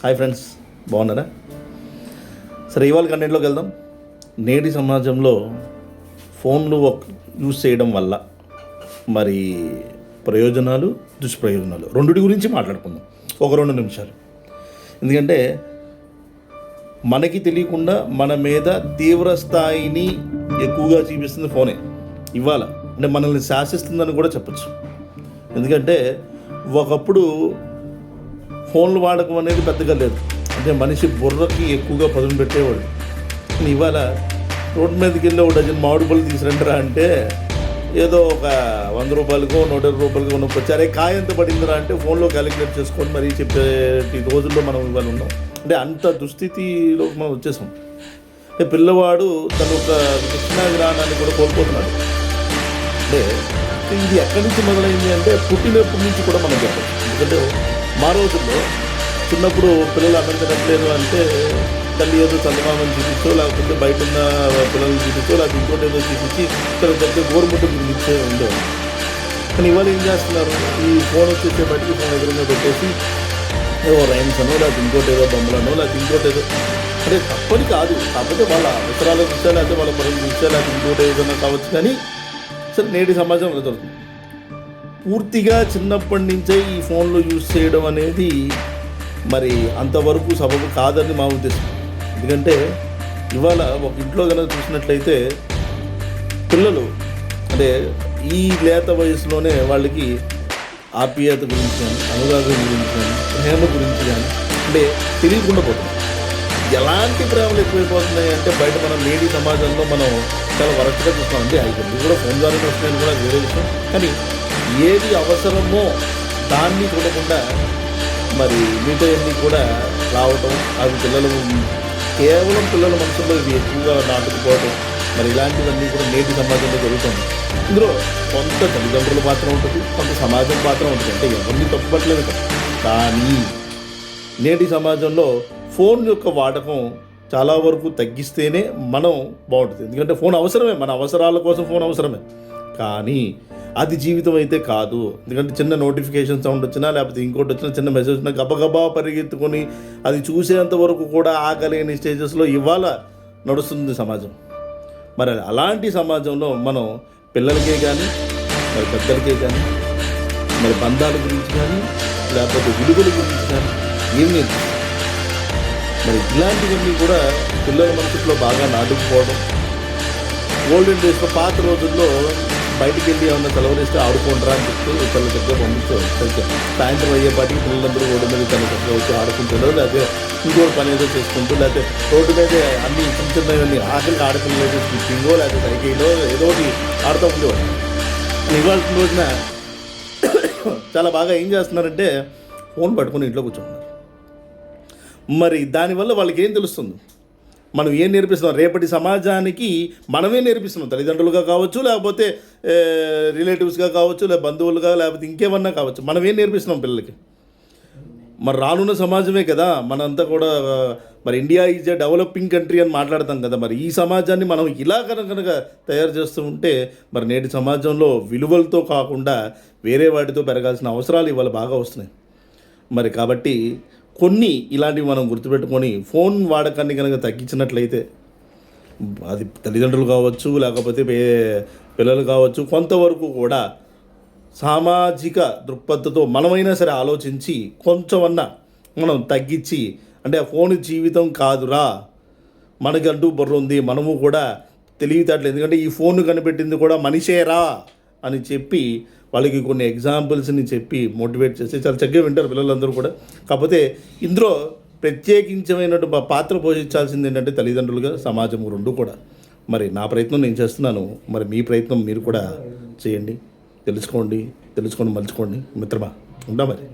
Hi friends, బాగున్నారా? సరే, ఇవాళ కంటెంట్లోకి వెళ్దాం. నేటి సమాజంలో ఫోన్లు యూజ్ చేయడం వల్ల మరి ప్రయోజనాలు, దుష్ప్రయోజనాలు రెండిటి గురించి మాట్లాడుకుందాం ఒక 2 నిమిషాలు. ఎందుకంటే మనకి తెలియకుండా మన మీద తీవ్ర స్థాయిని ఎక్కువగా చూపిస్తుంది ఫోనే. ఇవాళ అంటే మనల్ని శాసిస్తుందని కూడా చెప్పచ్చు. ఎందుకంటే ఒకప్పుడు ఫోన్లు వాడకం అనేది పెద్దగా లేదు, అంటే మనిషి బుర్రకి ఎక్కువగా పదును పెట్టేవాడు. ఇవాళ రోడ్డు మీదకి వెళ్ళి 1 డజన్ మామిడి పళ్ళు తీసురంటారా అంటే ఏదో ఒక 100 రూపాయలకో 120 రూపాయలకో కొనుక్కొచ్చి అరే కాయ ఎంత పడిందిరా అంటే ఫోన్లో క్యాలిక్యులేట్ చేసుకొని మరీ చెప్పే రోజుల్లో మనం ఇవాళ ఉన్నాం. అంటే అంత దుస్థితిలో మనం వచ్చేసాం. అంటే పిల్లవాడు తను ఒక కృష్ణా జ్ఞానాన్ని కూడా కోల్పోతున్నాడు. అంటే ఇది ఎక్కడి నుంచి మొదలైంది అంటే పుట్టినప్పటి నుంచి కూడా మనం చెప్పాలి. ఎందుకంటే మా రోజుల్లో చిన్నప్పుడు పిల్లలు అన్నం తినట్లేదు అంటే తల్లి ఏదో చందమామని చూపించో, లేకపోతే బయట ఉన్న పిల్లలు చూపించో, లేకపోతే ఇంకోటి ఏదో చూపించి దగ్గర గోరుముట్ట చూపించే ఉండేవాళ్ళు. కానీ ఇవాళ ఏం చేస్తున్నారు, ఈ ఫోన్ వచ్చేసే బయటికి ఫోన్ ఎదురుగా పెట్టేసి ఏదో రైమ్స్ అనో, లేకపోతే ఇంకోటి ఏదో బొమ్మలనో, లేకపోతే ఇంకోటి ఏదో, అంటే తప్పని కాదు, కాకపోతే వాళ్ళ అవసరాల దృష్ట్యా, లేకపోతే వాళ్ళ పనుల దృష్ట్యా, లేకపోతే ఇంకోటి ఏదైనా కావచ్చు. కానీ సరే, నేటి సమాజం జరుగుతుంది. పూర్తిగా చిన్నప్పటి నుంచే ఈ ఫోన్లు యూజ్ చేయడం అనేది మరి అంతవరకు సబబు కాదని మా ఉద్దేశం. ఎందుకంటే ఇవాళ ఒక ఇంట్లో కనుక చూసినట్లయితే పిల్లలు అంటే ఈ లేత వయసులోనే వాళ్ళకి ఆప్యాయత గురించి కానీ, అనురాగం గురించి కానీ, ప్రేమ గురించి కానీ అంటే తెలియకుండా పోతుంది. ఎలాంటి ప్రేమలు ఎక్కువైపోతున్నాయి అంటే బయట మనం నేటి సమాజంలో మనం చాలా వరస్ట్గా చూస్తాం. అంటే ఇది కూడా ఫోన్ ద్వారా వస్తున్నాయని కూడా వేరే విషయం. కానీ ఏది అవసరమో దాన్ని చూడకుండా మరి మిగతాయన్నీ కూడా రావటం, అవి కేవలం పిల్లల మనసులో ఇవి ఎక్కువగా నాటుకుపోవడం, మరి ఇలాంటివన్నీ కూడా నేటి సమాజంలో జరుగుతుంది. ఇందులో కొంత తల్లిదండ్రుల పాత్ర ఉంటుంది, కొంత సమాజం పాత్ర ఉంటుంది. అంటే ఎవరిని తప్పుపట్టలేదు. కానీ నేటి సమాజంలో ఫోన్ యొక్క వాడకం చాలా వరకు తగ్గిస్తేనే మనం బాగుంటుంది. ఎందుకంటే ఫోన్ అవసరమే, మన అవసరాల కోసం ఫోన్ అవసరమే. కానీ అది జీవితం అయితే కాదు. ఎందుకంటే చిన్న నోటిఫికేషన్ సౌండ్ వచ్చినా, లేకపోతే ఇంకోటి వచ్చినా, చిన్న మెసేజ్ వచ్చినా గబగబా పరిగెత్తుకొని అది చూసేంత వరకు కూడా ఆగలేని స్టేజెస్లో ఇవాళ నడుస్తుంది సమాజం. మరి అలాంటి సమాజంలో మనం పిల్లలకే కానీ, మరి పెద్దలకే కానీ, మరి బంధాల గురించి కానీ, లేకపోతే విలువల గురించి కానీ ఏం నేర్పిస్తాం. మరి ఇలాంటివన్నీ కూడా పిల్లల మనసులో బాగా నాటుకుపోవడం. ఓల్డెన్ డేస్లో, పాత రోజుల్లో బయటికి వెళ్ళి ఏమన్నా సెలవులిస్తే ఆడుకుంటారా అని చెప్తే పిల్లల దగ్గర పంపించేవాళ్ళు. సాయంత్రం అయ్యేపాటికి పిల్లలందరూ రోడ్డు మీద తన దగ్గర వచ్చి ఆడుకుంటారు, లేకపోతే ఇంకోటి పని ఏదో చేసుకుంటూ, లేకపోతే రోడ్డు మీదే అన్ని చిన్న చిన్నవన్నీ ఆఖరికి ఆడపిల్లలు అయితే స్కిప్పింగో, లేకపోతే సైకిల్లో ఏదో ఒకటి ఆడుతూ ఉండేవాళ్ళు. ఇవాళ రోజున చాలా బాగా ఏం చేస్తున్నారంటే ఫోన్ పట్టుకుని ఇంట్లో కూర్చుంటున్నారు. మరి దానివల్ల వాళ్ళకి ఏం తెలుస్తుంది? మనం ఏం నేర్పిస్తున్నాం? రేపటి సమాజానికి మనమే నేర్పిస్తున్నాం. తల్లిదండ్రులుగా కావచ్చు, లేకపోతే రిలేటివ్స్గా కావచ్చు, లేదా బంధువులుగా, లేకపోతే ఇంకేమన్నా కావచ్చు. మనం ఏం నేర్పిస్తున్నాం పిల్లలకి? మరి రానున్న సమాజమే కదా మనంతా కూడా. మరి India is a developing country అని మాట్లాడతాం కదా. మరి ఈ సమాజాన్ని మనం ఇలా కనుక తయారు చేస్తూ ఉంటే మరి నేటి సమాజంలో విలువలతో కాకుండా వేరే వాటితో పెరగాల్సిన అవసరాలు ఇవాళ బాగా వస్తున్నాయి. మరి కాబట్టి కొన్ని ఇలాంటివి మనం గుర్తుపెట్టుకొని ఫోన్ వాడకాన్ని కనుక తగ్గించినట్లయితే, అది తల్లిదండ్రులు కావచ్చు, లేకపోతే పిల్లలు కావచ్చు, కొంతవరకు కూడా సామాజిక దృక్పథంతో మనమైనా సరే ఆలోచించి కొంచెమన్నా మనం తగ్గించి, అంటే ఫోన్ జీవితం కాదురా, మనకంటూ బుర్ర ఉంది, మనము కూడా తెలివితేటలు, ఎందుకంటే ఈ ఫోన్ కనిపెట్టింది కూడా మనిషేరా అని చెప్పి వాళ్ళకి కొన్ని ఎగ్జాంపుల్స్ని చెప్పి మోటివేట్ చేస్తే చాలా చక్కగా వింటారు పిల్లలందరూ కూడా. కాకపోతే ఇందులో ప్రత్యేకించమైనటువంటి పాత్ర పోషించాల్సింది ఏంటంటే తల్లిదండ్రులుగా, సమాజం రెండు కూడా. మరి నా ప్రయత్నం నేను చేస్తున్నాను, మరి మీ ప్రయత్నం మీరు కూడా చేయండి. తెలుసుకొని మలుచుకోండి మిత్రమా. ఉంటా మరి.